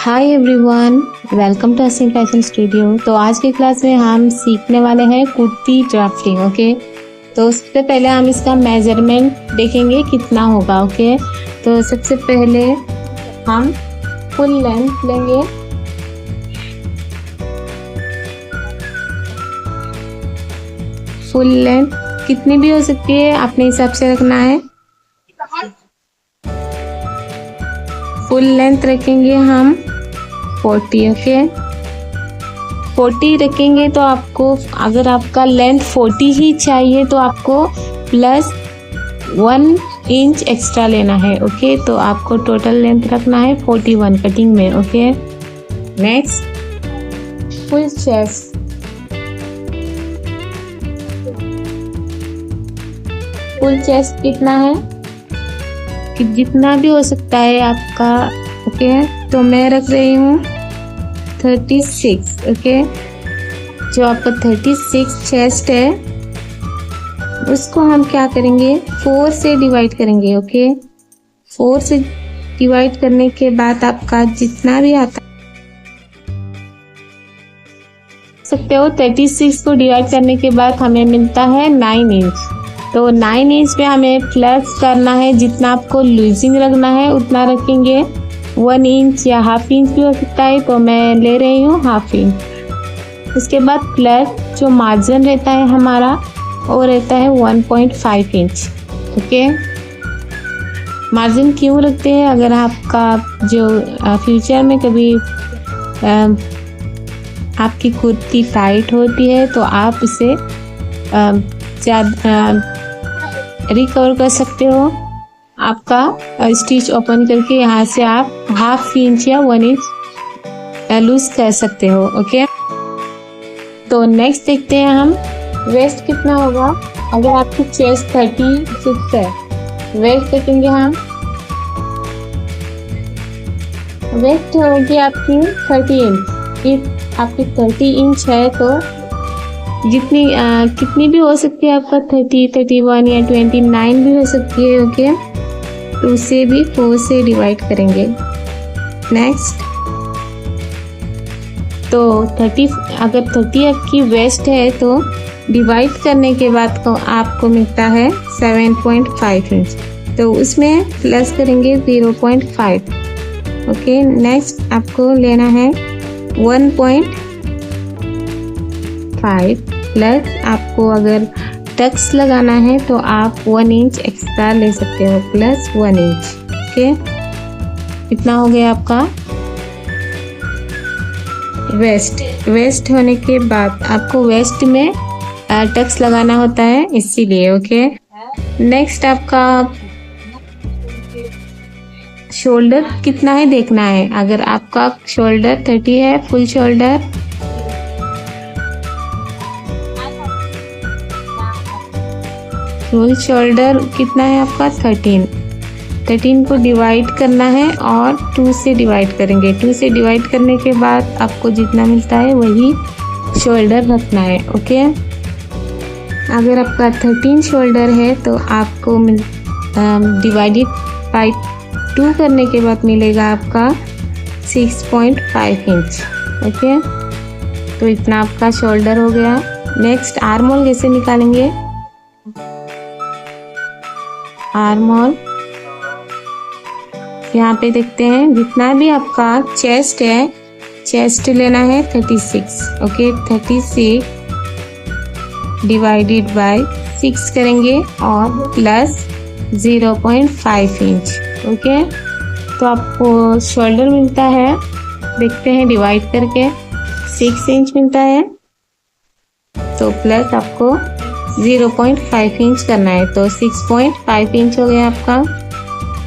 Hi everyone, welcome to Asin fashion studio. तो आज की क्लास में हम सीखने वाले हैं कुर्ती ड्राफ्टिंग। ओके, तो उससे पहले हम इसका मेजरमेंट देखेंगे कितना होगा। ओके, तो सबसे पहले हम फुल लेंथ लेंगे। फुल लेंथ कितनी भी हो सकती है, अपने हिसाब से रखना है। फुल लेंथ रखेंगे हम 40। ओके, 40 रखेंगे तो आपको, अगर आपका लेंथ 40 ही चाहिए तो आपको प्लस 1 इंच एक्स्ट्रा लेना है। ओके, तो आपको टोटल लेंथ रखना है 41 कटिंग में। Okay, next full chest. Full chest कितना है कि जितना भी हो सकता है आपका। ओके, तो मैं रख रही हूँ 36। ओके, जो आपका 36 चेस्ट है उसको हम क्या करेंगे, 4 से डिवाइड करेंगे। ओके, 4 से डिवाइड करने के बाद आपका जितना भी आता सकते हो, 36 को डिवाइड करने के बाद हमें मिलता है 9 इंच। तो 9 इंच पे हमें प्लस करना है, जितना आपको लूजिंग रखना है उतना रखेंगे। 1 इंच या हाफ इंच भी हो सकता है, तो मैं ले रही हूँ हाफ इंच। उसके बाद प्लस जो मार्जिन रहता है हमारा वो रहता है 1.5 इंच। ओके, मार्जिन क्यों रखते हैं, अगर आपका जो फ्यूचर में कभी आपकी कुर्ती टाइट होती है तो आप इसे रिकवर कर सकते हो। आपका स्टिच ओपन करके यहाँ से आप हाफ इंच या 1 इंच लूज कर सकते हो। ओके, तो नेक्स्ट देखते हैं हम वेस्ट कितना होगा। अगर आपकी चेस्ट 36 है, वेस्ट देखेंगे हम। वेस्ट होगी आपकी 30 इंच। इफ आपकी 30 इंच है तो जितनी कितनी भी हो सकती है, आपका 30, 31 या 29 भी हो सकती है। ओके, तो उसे भी 4 से डिवाइड करेंगे। नेक्स्ट, तो 30, अगर 30 आपकी वेस्ट है तो डिवाइड करने के बाद तो आपको मिलता है 7.5 इंच, तो उसमें प्लस करेंगे 0.5। ओके, नेक्स्ट आपको लेना है 1.5 प्लस, आपको अगर टक्स लगाना है तो आप 1 इंच एक्स्ट्रा ले सकते हो, प्लस 1 इंच। ओके, इतना हो गया आपका वेस्ट होने के बाद आपको वेस्ट में टक्स लगाना होता है, इसीलिए। ओके, नेक्स्ट आपका शोल्डर कितना है देखना है। अगर आपका शोल्डर 30 है, फुल शोल्डर कितना है आपका 13 को डिवाइड करना है और 2 से डिवाइड करेंगे। 2 से डिवाइड करने के बाद आपको जितना मिलता है वही शोल्डर रखना है। ओके, अगर आपका 13 शोल्डर है तो आपको डिवाइडेड बाई 2 करने के बाद मिलेगा आपका 6.5 इंच। ओके, तो इतना आपका शोल्डर हो गया। नेक्स्ट आर्म होल कैसे निकालेंगे। आर्म होल यहाँ पे देखते हैं, जितना भी आपका चेस्ट है, चेस्ट लेना है 36। ओके, 36 डिवाइडेड बाय 6 करेंगे और प्लस 0.5 इंच। ओके, तो आपको शोल्डर मिलता है, देखते हैं डिवाइड करके, 6 इंच मिलता है, तो प्लस आपको 0.5 इंच करना है, तो 6.5 इंच हो गया आपका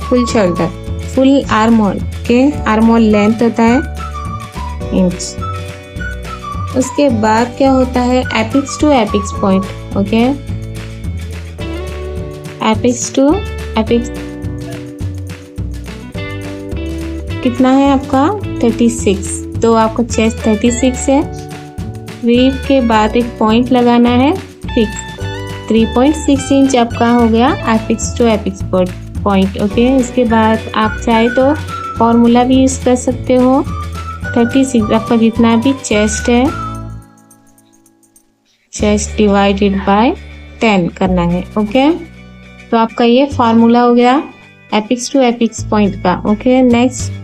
full shoulder, full arm hole. के आर्म होल लेंथ होता है इंच। उसके बाद क्या होता है, apex to apex point. Okay, apex to apex कितना है आपका 36, तो आपका चेस्ट 36 है, वीव के बाद एक पॉइंट लगाना है 3.6 इंच आपका हो गया apex to apex point. Okay, इसके बाद आप चाहे तो फॉर्मूला भी यूज़ कर सकते हो 36 आपका जितना भी चेस्ट है, चेस्ट डिवाइडेड बाय 10 करना है। ओके, तो आपका ये फार्मूला हो गया एपिक्स टू एपिक्स पॉइंट का। Okay, next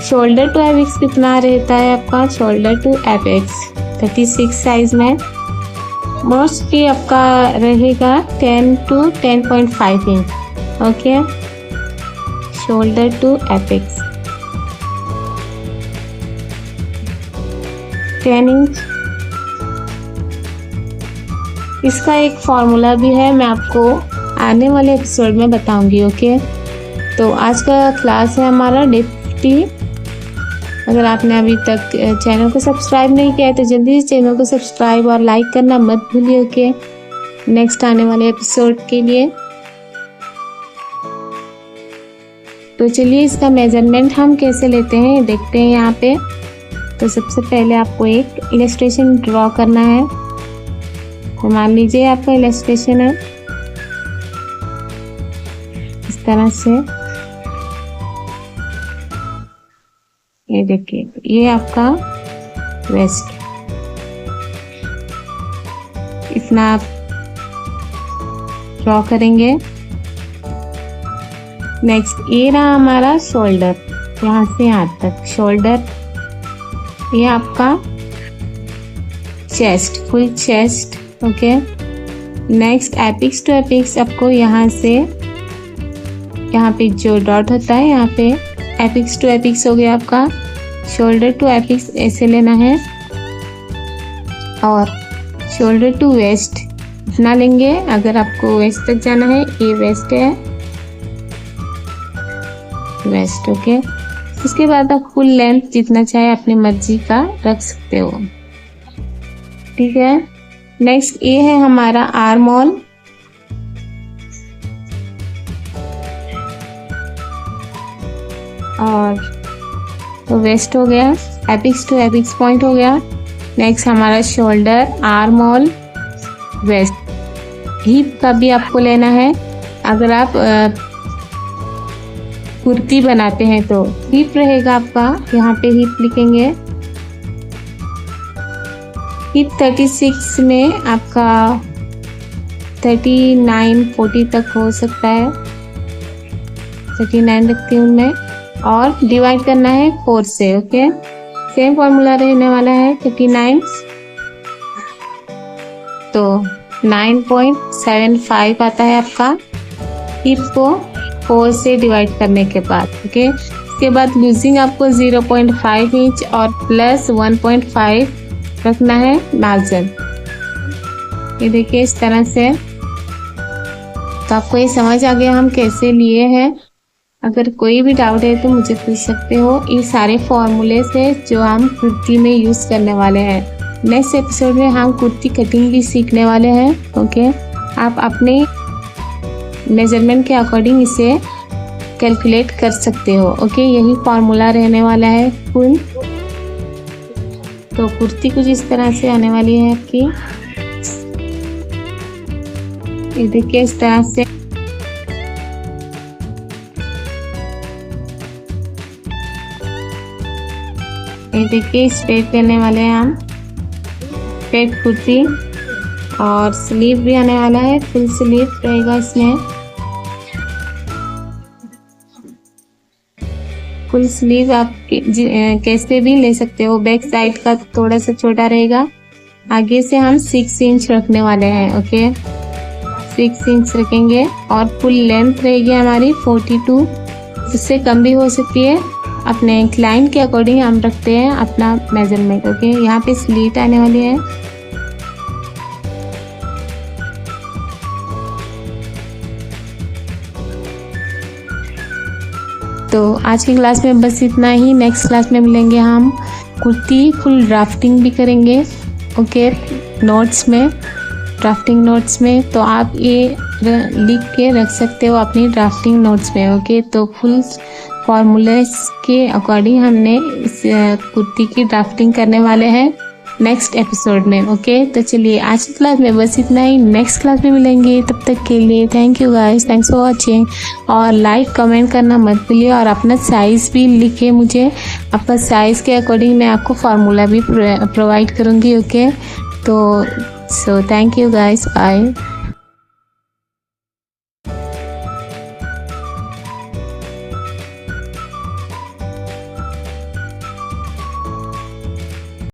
shoulder to apex कितना रहता है आपका? शोल्डर टू एपिक्स 36 साइज में मोस्टली आपका रहेगा 10 to 10.5 inch. Okay, shoulder to apex 10 inch. इसका एक फॉर्मूला भी है, मैं आपको आने वाले एपिसोड में बताऊंगी। ओके, तो आज का क्लास है हमारा डेप्टी। अगर आपने अभी तक चैनल को सब्सक्राइब नहीं किया है तो जल्दी से चैनल को सब्सक्राइब और लाइक करना मत भूलिए। ओके, नेक्स्ट आने वाले एपिसोड के लिए। तो चलिए इसका मेजरमेंट हम कैसे लेते हैं देखते हैं यहाँ पे। तो सबसे पहले आपको एक इलस्ट्रेशन ड्रॉ करना है। तो मान लीजिए आपका इलस्ट्रेशन है इस तरह से। ये देखिए, ये आपका वेस्ट, इतना आप ड्रॉ करेंगे। नेक्स्ट ये रहा हमारा शोल्डर, यहाँ से यहाँ तक शोल्डर। ये आपका chest, full chest. Okay, next apex to apex आपको यहाँ से, यहाँ पे जो डॉट होता है यहाँ पे एपिक्स टू एपिक्स हो गया आपका। शोल्डर टू एपिक्स ऐसे लेना है और शोल्डर टू वेस्ट इतना लेंगे। अगर आपको वेस्ट तक जाना है, ये वेस्ट है, वेस्ट। ओके, उसके बाद आप फुल लेंथ जितना चाहे अपनी मर्जी का रख सकते हो। ठीक है, नेक्स्ट ये है हमारा आर्म होल। और तो वेस्ट हो गया, एपिक्स टू एपिक्स पॉइंट हो गया। नेक्स्ट हमारा shoulder, arm hole, waist. Hip का भी आपको लेना है। अगर आप कुर्ती बनाते हैं तो हिप रहेगा आपका, यहाँ पे हिप लिखेंगे। हिप 36 में आपका 39-40 तक हो सकता है, 39 रखती हूँ मैं। और डिवाइड करना है 4 से। ओके, सेम फॉर्मूला रहने वाला है 39, तो 9.75 आता है आपका हिप को 4 से डिवाइड करने के बाद। ओके, इसके बाद लूजिंग आपको 0.5 इंच और प्लस 1.5 रखना है मार्जिन। ये देखिए इस तरह से। तो आपको ये समझ आ गया हम कैसे लिए हैं। अगर कोई भी डाउट है तो मुझे पूछ सकते हो। ये सारे फॉर्मूले से जो हम कुर्ती में यूज़ करने वाले हैं। नेक्स्ट एपिसोड में हम कुर्ती कटिंग भी सीखने वाले हैं। ओके, आप अपने मेजरमेंट के अकॉर्डिंग इसे कैलकुलेट कर सकते हो। ओके, यही फॉर्मूला रहने वाला है फुल। तो कुर्ती कुछ इस तरह से आने वाली है आपकी। ये देखिए इस तरह से। ये देखिए स्ट्रेट करने वाले हैं हम, स्ट्रेट कुर्ती। और स्लीव भी आने वाला है, फुल स्लीव रहेगा इसमें। फुल स्लीव आप कैसे भी ले सकते हो। बैक साइड का थोड़ा सा छोटा रहेगा। आगे से हम 6 इंच रखने वाले हैं। ओके, 6 इंच रखेंगे और फुल लेंथ रहेगी हमारी 42। उससे कम भी हो सकती है, अपने क्लाइंट के अकॉर्डिंग हम रखते हैं अपना मेजरमेंट। ओके, यहाँ पे स्लीट आने वाली है। तो आज की क्लास में बस इतना ही। नेक्स्ट क्लास में मिलेंगे हम, कुर्ती फुल ड्राफ्टिंग भी करेंगे। ओके, नोट्स में, ड्राफ्टिंग नोट्स में। तो आप ये लिख के रख सकते हो अपनी ड्राफ्टिंग नोट्स में। ओके, तो फुल फॉर्मूले के अकॉर्डिंग हमने इस कुर्ती की ड्राफ्टिंग करने वाले हैं। नेक्स्ट एपिसोड में। ओके, तो चलिए आज की क्लास में बस इतना ही, नेक्स्ट क्लास में मिलेंगे। तब तक के लिए thank you guys, thanks for watching. और लाइक कमेंट करना मत भूलिए और अपना साइज़ भी लिखिए मुझे, आपका साइज़ के अकॉर्डिंग मैं आपको फार्मूला भी प्रोवाइड करूँगी। ओके, तो so thank you guys, bye.